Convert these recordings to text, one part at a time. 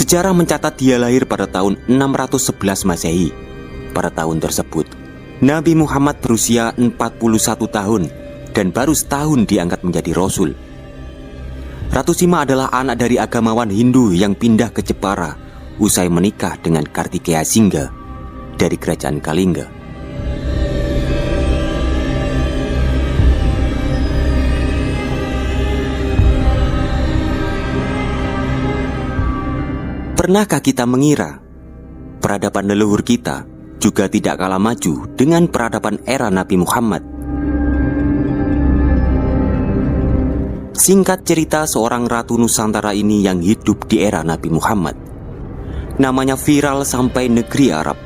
Sejarah mencatat dia lahir pada tahun 611 Masehi. Pada tahun tersebut, Nabi Muhammad berusia 41 tahun dan baru setahun diangkat menjadi Rasul. Ratu Sima adalah anak dari agamawan Hindu yang pindah ke Jepara usai menikah dengan Kartikeya Singga dari kerajaan Kalingga. Pernahkah kita mengira peradaban leluhur kita juga tidak kalah maju dengan peradaban era Nabi Muhammad? Singkat cerita, seorang ratu Nusantara ini yang hidup di era Nabi Muhammad, namanya viral sampai negeri Arab.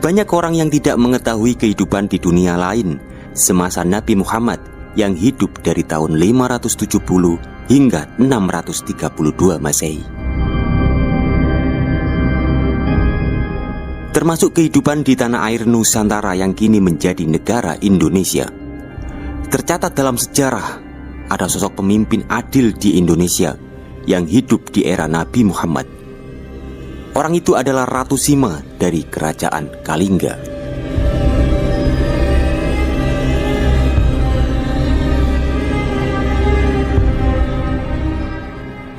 Banyak orang yang tidak mengetahui kehidupan di dunia lain semasa Nabi Muhammad yang hidup dari tahun 570 hingga 632 Masehi. Termasuk kehidupan di tanah air Nusantara yang kini menjadi negara Indonesia. Tercatat dalam sejarah, ada sosok pemimpin adil di Indonesia yang hidup di era Nabi Muhammad. Orang itu adalah Ratu Sima dari Kerajaan Kalingga.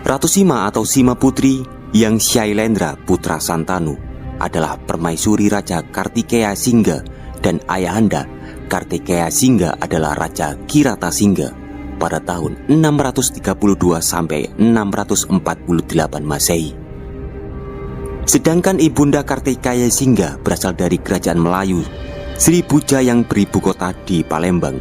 Ratu Sima atau Sima Putri yang Syailendra Putra Santanu adalah permaisuri Raja Kartikeya Singga dan ayahanda Kartikeya Singga adalah Raja Kirata Singga pada tahun 632 sampai 648 Masehi. Sedangkan ibunda Kartikeya Singga berasal dari kerajaan Melayu Sribuja yang beribu kota di Palembang.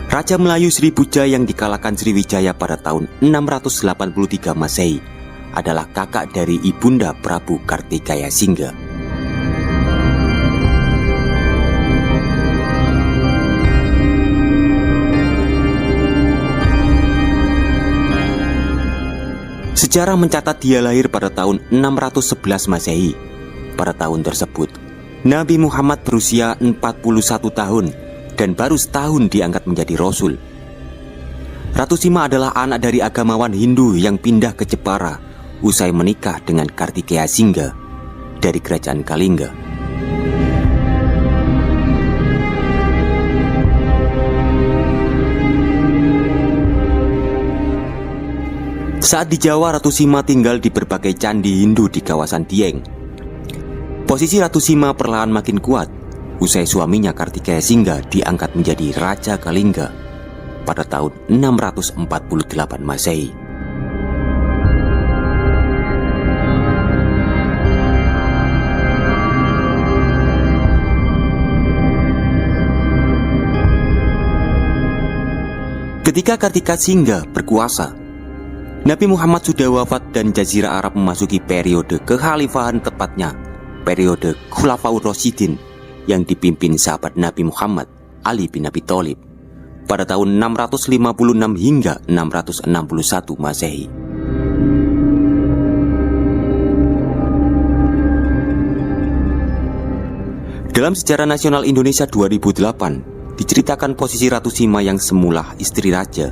Raja Melayu Sribuja yang dikalahkan Sriwijaya pada tahun 683 Masehi adalah kakak dari ibunda Prabu Kartikeya Singga. Sejarah mencatat dia lahir pada tahun 611 Masehi. Pada tahun tersebut, Nabi Muhammad berusia 41 tahun dan baru setahun diangkat menjadi Rasul. Ratu Sima adalah anak dari agamawan Hindu yang pindah ke Jepara usai menikah dengan Kartikeya Singga dari kerajaan Kalingga. Saat di Jawa, Ratu Sima tinggal di berbagai candi Hindu di kawasan Dieng. Posisi Ratu Sima perlahan makin kuat usai suaminya Kartikeya Singga diangkat menjadi Raja Kalingga pada tahun 648 Masehi. Ketika Kartikeya Singga berkuasa, Nabi Muhammad sudah wafat dan Jazirah Arab memasuki periode kekhalifahan, tepatnya periode Khulafaur Rasyidin yang dipimpin sahabat Nabi Muhammad, Ali bin Abi Thalib pada tahun 656 hingga 661 Masehi. Dalam Sejarah Nasional Indonesia 2008 diceritakan posisi Ratu Sima yang semula istri raja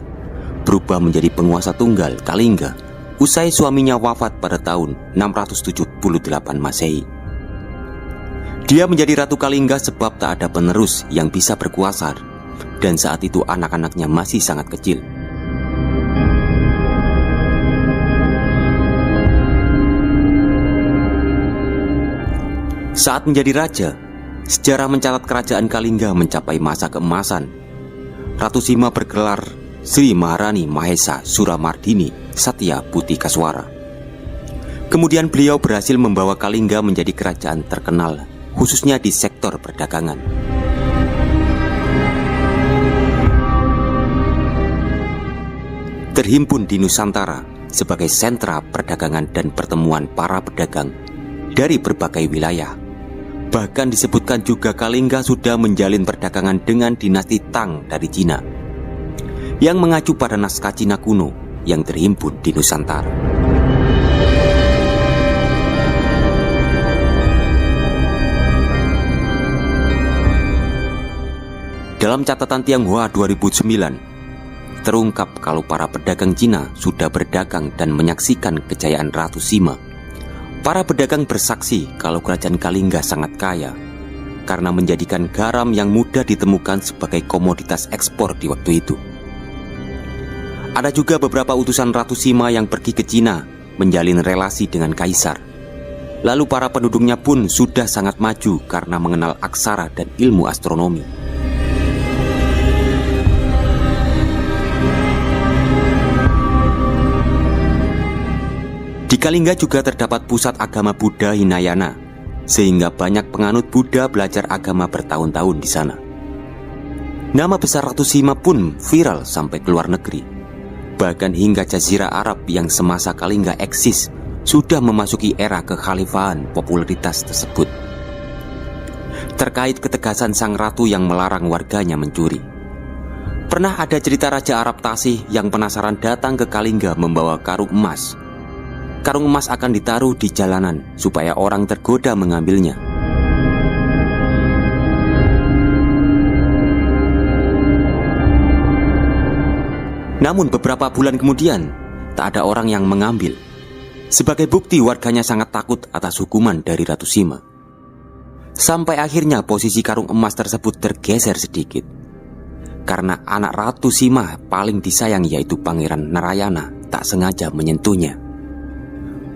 berubah menjadi penguasa tunggal Kalingga usai suaminya wafat pada tahun 678 Masehi. Dia menjadi Ratu Kalingga sebab tak ada penerus yang bisa berkuasa, dan saat itu anak-anaknya masih sangat kecil. Saat menjadi raja, sejarah mencatat kerajaan Kalingga mencapai masa keemasan. Ratu Sima bergelar Sri Maharani Mahesa Suramardini Satya Putih Kaswara. Kemudian beliau berhasil membawa Kalingga menjadi kerajaan terkenal, khususnya di sektor perdagangan. Terhimpun di Nusantara sebagai sentra perdagangan dan pertemuan para pedagang dari berbagai wilayah. Bahkan disebutkan juga Kalingga sudah menjalin perdagangan dengan dinasti Tang dari Cina, yang mengacu pada naskah Cina kuno yang terhimpun di Nusantara. Dalam catatan Tionghoa 2009, terungkap kalau para pedagang Cina sudah berdagang dan menyaksikan kejayaan Ratu Sima. Para pedagang bersaksi kalau kerajaan Kalingga sangat kaya karena menjadikan garam yang mudah ditemukan sebagai komoditas ekspor di waktu itu. Ada juga beberapa utusan Ratu Sima yang pergi ke Cina menjalin relasi dengan kaisar. Lalu para penduduknya pun sudah sangat maju karena mengenal aksara dan ilmu astronomi. Di Kalingga juga terdapat pusat agama Buddha Hinayana, sehingga banyak penganut Buddha belajar agama bertahun-tahun di sana. Nama besar Ratu Sima pun viral sampai ke luar negeri. Bahkan hingga Jazirah Arab yang semasa Kalingga eksis sudah memasuki era kekhalifahan popularitas tersebut. Terkait ketegasan sang ratu yang melarang warganya mencuri, pernah ada cerita Raja Arab Tasih yang penasaran datang ke Kalingga membawa karung emas. Karung emas akan ditaruh di jalanan supaya orang tergoda mengambilnya. Namun beberapa bulan kemudian, tak ada orang yang mengambil. Sebagai bukti warganya sangat takut atas hukuman dari Ratu Sima. Sampai akhirnya posisi karung emas tersebut tergeser sedikit, karena anak Ratu Sima paling disayang yaitu Pangeran Narayana tak sengaja menyentuhnya.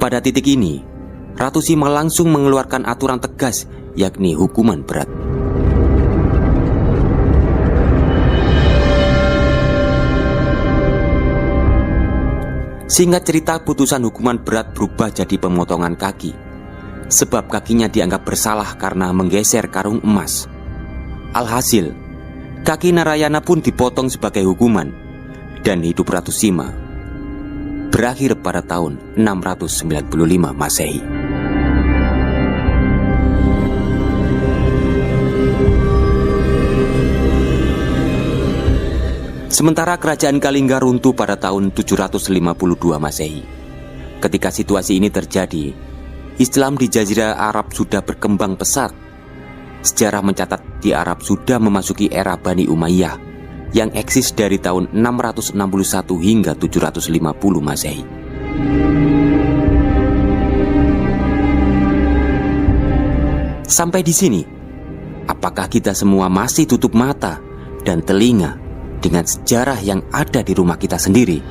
Pada titik ini, Ratu Sima langsung mengeluarkan aturan tegas, yakni hukuman berat. Singkat cerita, putusan hukuman berat berubah jadi pemotongan kaki, sebab kakinya dianggap bersalah karena menggeser karung emas. Alhasil, kaki Narayana pun dipotong sebagai hukuman, dan hidup Ratu Sima berakhir pada tahun 695 Masehi. Sementara kerajaan Kalingga runtuh pada tahun 752 Masehi. Ketika situasi ini terjadi, Islam di Jazirah Arab sudah berkembang pesat. Sejarah mencatat di Arab sudah memasuki era Bani Umayyah yang eksis dari tahun 661 hingga 750 Masehi. Sampai di sini, apakah kita semua masih tutup mata dan telinga dengan sejarah yang ada di rumah kita sendiri?